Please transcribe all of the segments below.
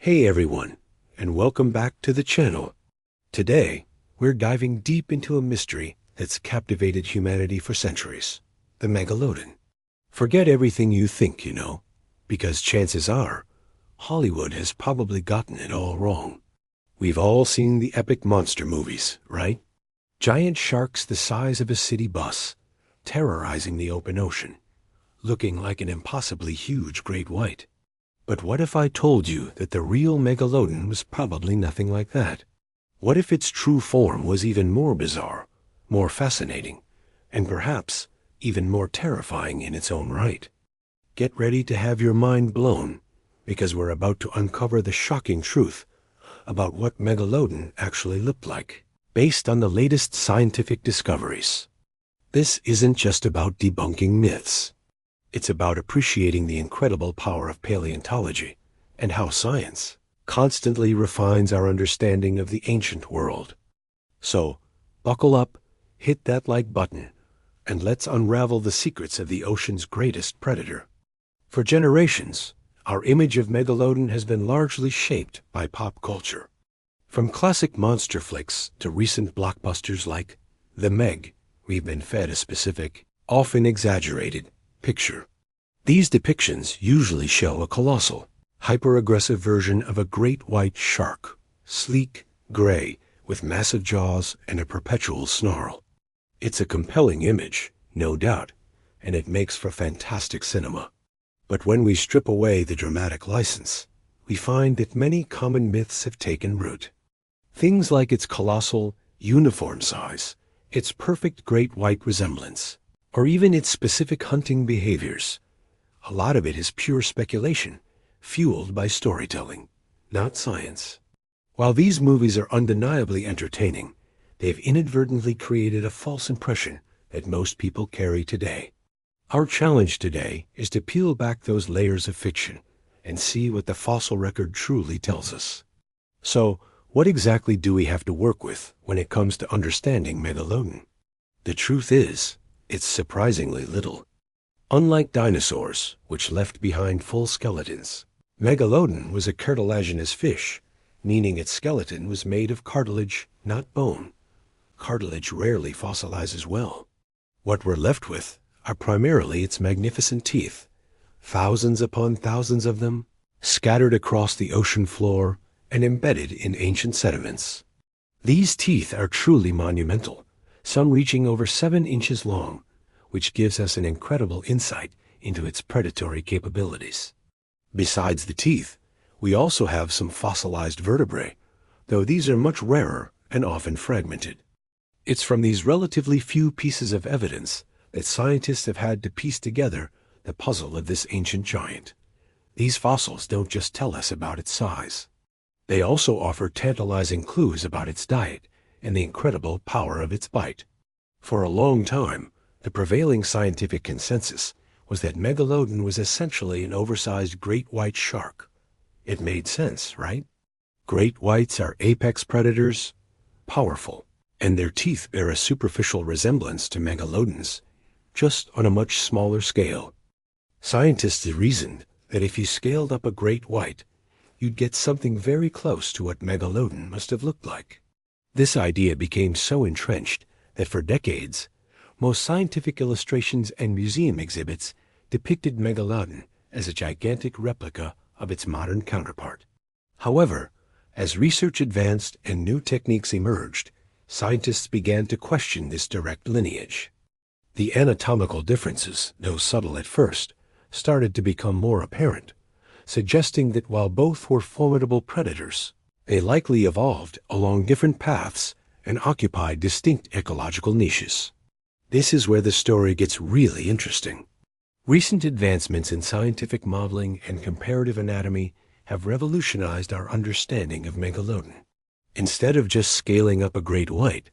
Hey everyone, and welcome back to the channel. Today, we're diving deep into a mystery that's captivated humanity for centuries, the Megalodon. Forget everything you think you know, because chances are, Hollywood has probably gotten it all wrong. We've all seen the epic monster movies, right? Giant sharks the size of a city bus, terrorizing the open ocean, looking like an impossibly huge great white. But what if I told you that the real Megalodon was probably nothing like that? What if its true form was even more bizarre, more fascinating, and perhaps even more terrifying in its own right? Get ready to have your mind blown, because we're about to uncover the shocking truth about what Megalodon actually looked like, based on the latest scientific discoveries. This isn't just about debunking myths. It's about appreciating the incredible power of paleontology and how science constantly refines our understanding of the ancient world. So, buckle up, hit that like button, and let's unravel the secrets of the ocean's greatest predator. For generations, our image of Megalodon has been largely shaped by pop culture. From classic monster flicks to recent blockbusters like The Meg, we've been fed a specific, often exaggerated, picture. These depictions usually show a colossal, hyper-aggressive version of a great white shark, sleek, gray, with massive jaws and a perpetual snarl. It's a compelling image, no doubt, and it makes for fantastic cinema. But when we strip away the dramatic license, we find that many common myths have taken root. Things like its colossal, uniform size, its perfect great white resemblance, or even its specific hunting behaviors. A lot of it is pure speculation, fueled by storytelling, not science. While these movies are undeniably entertaining, they've inadvertently created a false impression that most people carry today. Our challenge today is to peel back those layers of fiction and see what the fossil record truly tells us. So, what exactly do we have to work with when it comes to understanding Megalodon? The truth is, it's surprisingly little. Unlike dinosaurs, which left behind full skeletons, Megalodon was a cartilaginous fish, meaning its skeleton was made of cartilage, not bone. Cartilage rarely fossilizes well. What we're left with are primarily its magnificent teeth, thousands upon thousands of them, scattered across the ocean floor and embedded in ancient sediments. These teeth are truly monumental, some reaching over 7 inches long, which gives us an incredible insight into its predatory capabilities. Besides the teeth, we also have some fossilized vertebrae, though these are much rarer and often fragmented. It's from these relatively few pieces of evidence that scientists have had to piece together the puzzle of this ancient giant. These fossils don't just tell us about its size. They also offer tantalizing clues about its diet and the incredible power of its bite. For a long time, the prevailing scientific consensus was that Megalodon was essentially an oversized great white shark. It made sense, right? Great whites are apex predators, powerful, and their teeth bear a superficial resemblance to Megalodon's, just on a much smaller scale. Scientists reasoned that if you scaled up a great white, you'd get something very close to what Megalodon must have looked like. This idea became so entrenched that for decades, most scientific illustrations and museum exhibits depicted Megalodon as a gigantic replica of its modern counterpart. However, as research advanced and new techniques emerged, scientists began to question this direct lineage. The anatomical differences, though subtle at first, started to become more apparent, suggesting that while both were formidable predators, they likely evolved along different paths and occupied distinct ecological niches. This is where the story gets really interesting. Recent advancements in scientific modeling and comparative anatomy have revolutionized our understanding of Megalodon. Instead of just scaling up a great white,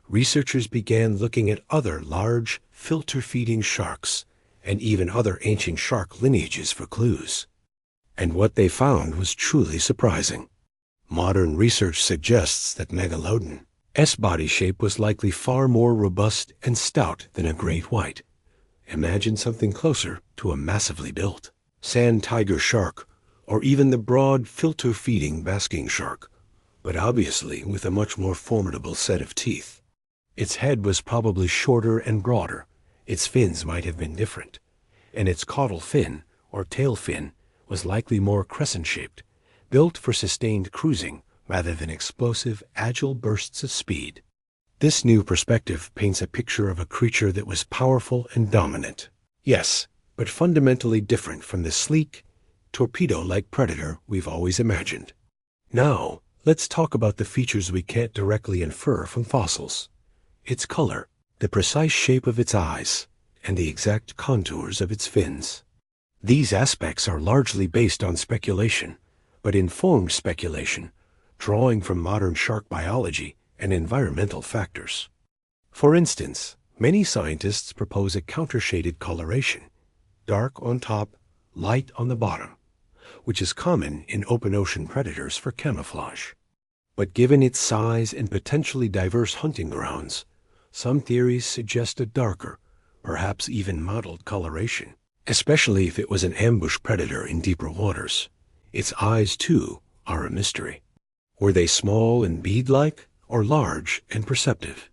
researchers began looking at other large, filter-feeding sharks and even other ancient shark lineages for clues. And what they found was truly surprising. Modern research suggests that Megalodon's body shape was likely far more robust and stout than a great white. Imagine something closer to a massively built sand tiger shark or even the broad, filter-feeding basking shark, but obviously with a much more formidable set of teeth. Its head was probably shorter and broader, its fins might have been different, and its caudal fin, or tail fin, was likely more crescent-shaped, built for sustained cruising rather than explosive, agile bursts of speed. This new perspective paints a picture of a creature that was powerful and dominant. Yes, but fundamentally different from the sleek, torpedo-like predator we've always imagined. Now, let's talk about the features we can't directly infer from fossils. Its color, the precise shape of its eyes, and the exact contours of its fins. These aspects are largely based on speculation, but informed speculation, drawing from modern shark biology and environmental factors. For instance, many scientists propose a countershaded coloration, dark on top, light on the bottom, which is common in open ocean predators for camouflage. But given its size and potentially diverse hunting grounds, some theories suggest a darker, perhaps even mottled coloration, especially if it was an ambush predator in deeper waters. Its eyes, too, are a mystery. Were they small and bead-like, or large and perceptive?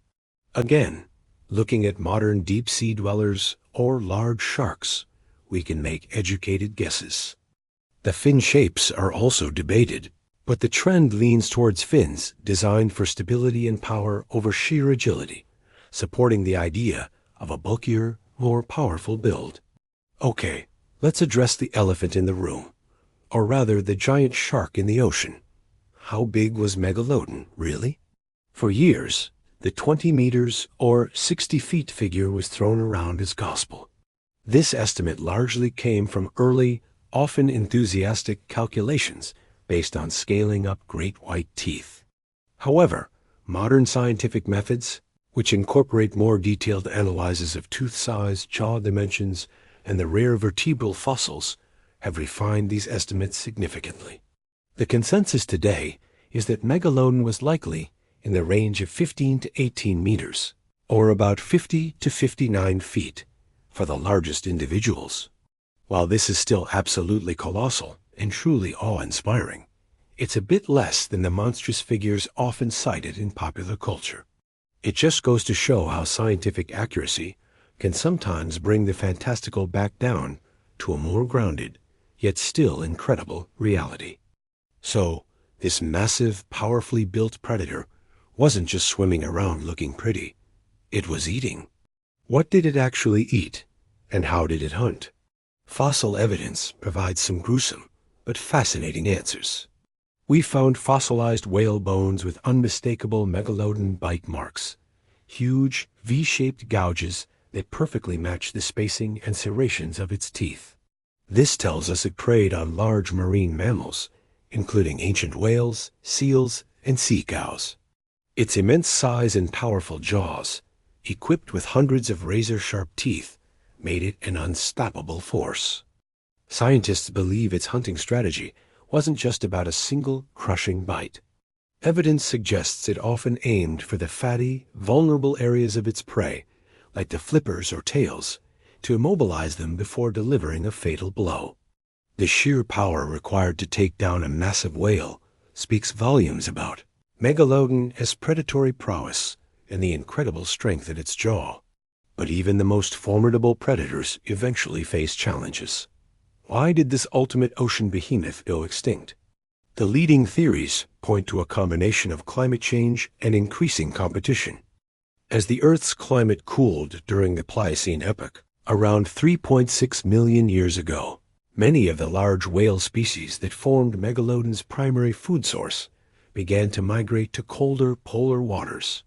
Again, looking at modern deep-sea dwellers or large sharks, we can make educated guesses. The fin shapes are also debated, but the trend leans towards fins designed for stability and power over sheer agility, supporting the idea of a bulkier, more powerful build. Okay, let's address the elephant in the room, or rather the giant shark in the ocean. How big was Megalodon, really? For years, the 20 meters or 60 feet figure was thrown around as gospel. This estimate largely came from early, often enthusiastic calculations based on scaling up great white teeth. However, modern scientific methods, which incorporate more detailed analyses of tooth size, jaw dimensions, and the rare vertebral fossils, have refined these estimates significantly. The consensus today is that Megalodon was likely in the range of 15 to 18 meters, or about 50 to 59 feet, for the largest individuals. While this is still absolutely colossal and truly awe-inspiring, it's a bit less than the monstrous figures often cited in popular culture. It just goes to show how scientific accuracy can sometimes bring the fantastical back down to a more grounded, yet still incredible reality. So, this massive, powerfully built predator wasn't just swimming around looking pretty. It was eating. What did it actually eat, and how did it hunt? Fossil evidence provides some gruesome but fascinating answers. We found fossilized whale bones with unmistakable Megalodon bite marks, huge V-shaped gouges that perfectly match the spacing and serrations of its teeth. This tells us it preyed on large marine mammals, including ancient whales, seals, and sea cows. Its immense size and powerful jaws, equipped with hundreds of razor-sharp teeth, made it an unstoppable force. Scientists believe its hunting strategy wasn't just about a single crushing bite. Evidence suggests it often aimed for the fatty, vulnerable areas of its prey, like the flippers or tails, to immobilize them before delivering a fatal blow. The sheer power required to take down a massive whale speaks volumes about Megalodon as predatory prowess and the incredible strength in its jaw. But even the most formidable predators eventually face challenges. Why did this ultimate ocean behemoth go extinct? The leading theories point to a combination of climate change and increasing competition. As the Earth's climate cooled during the Pliocene epoch, around 3.6 million years ago, many of the large whale species that formed Megalodon's primary food source began to migrate to colder polar waters.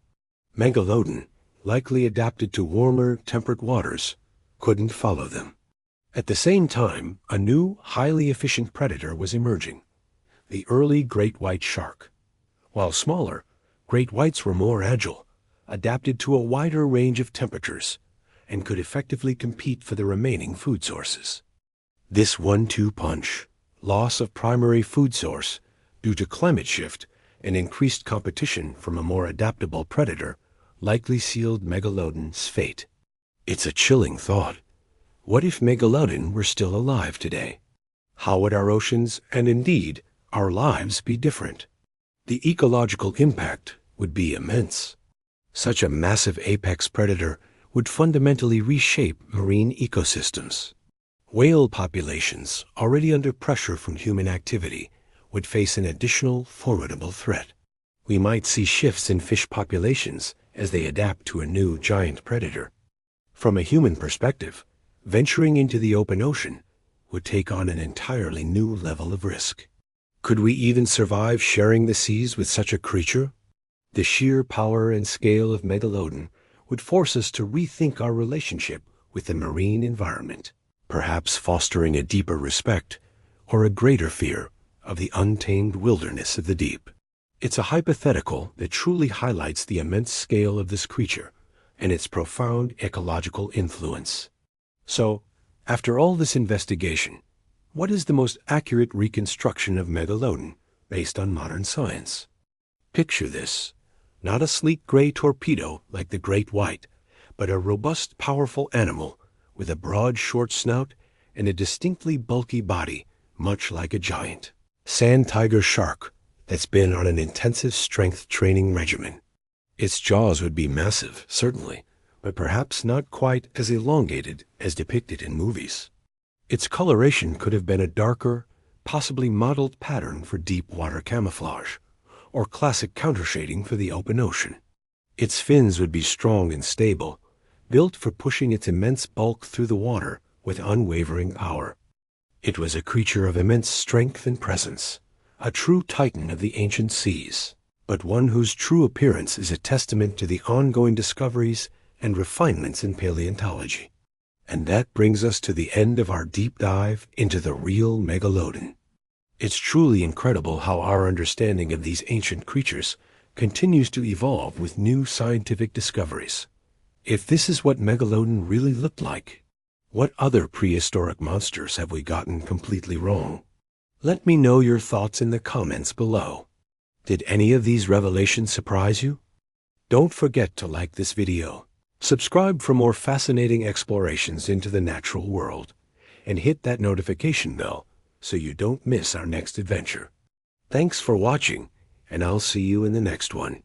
Megalodon, likely adapted to warmer, temperate waters, couldn't follow them. At the same time, a new, highly efficient predator was emerging, the early great white shark. While smaller, great whites were more agile, adapted to a wider range of temperatures, and could effectively compete for the remaining food sources. This 1-2 punch, loss of primary food source due to climate shift and increased competition from a more adaptable predator, likely sealed Megalodon's fate. It's a chilling thought. What if Megalodon were still alive today? How would our oceans, and indeed our lives, be different? The ecological impact would be immense. Such a massive apex predator would fundamentally reshape marine ecosystems. Whale populations, already under pressure from human activity, would face an additional formidable threat. We might see shifts in fish populations as they adapt to a new giant predator. From a human perspective, venturing into the open ocean would take on an entirely new level of risk. Could we even survive sharing the seas with such a creature? The sheer power and scale of Megalodon would force us to rethink our relationship with the marine environment, perhaps fostering a deeper respect or a greater fear of the untamed wilderness of the deep. It's a hypothetical that truly highlights the immense scale of this creature and its profound ecological influence. So, after all this investigation, what is the most accurate reconstruction of Megalodon based on modern science? Picture this. Not a sleek gray torpedo like the great white, but a robust, powerful animal with a broad, short snout and a distinctly bulky body, much like a giant sand tiger shark that's been on an intensive strength training regimen. Its jaws would be massive, certainly, but perhaps not quite as elongated as depicted in movies. Its coloration could have been a darker, possibly mottled pattern for deep water camouflage, or classic countershading for the open ocean. Its fins would be strong and stable, built for pushing its immense bulk through the water with unwavering power. It was a creature of immense strength and presence, a true titan of the ancient seas, but one whose true appearance is a testament to the ongoing discoveries and refinements in paleontology. And that brings us to the end of our deep dive into the real Megalodon. It's truly incredible how our understanding of these ancient creatures continues to evolve with new scientific discoveries. If this is what Megalodon really looked like, what other prehistoric monsters have we gotten completely wrong? Let me know your thoughts in the comments below. Did any of these revelations surprise you? Don't forget to like this video, subscribe for more fascinating explorations into the natural world, and hit that notification bell so you don't miss our next adventure. Thanks for watching, and I'll see you in the next one.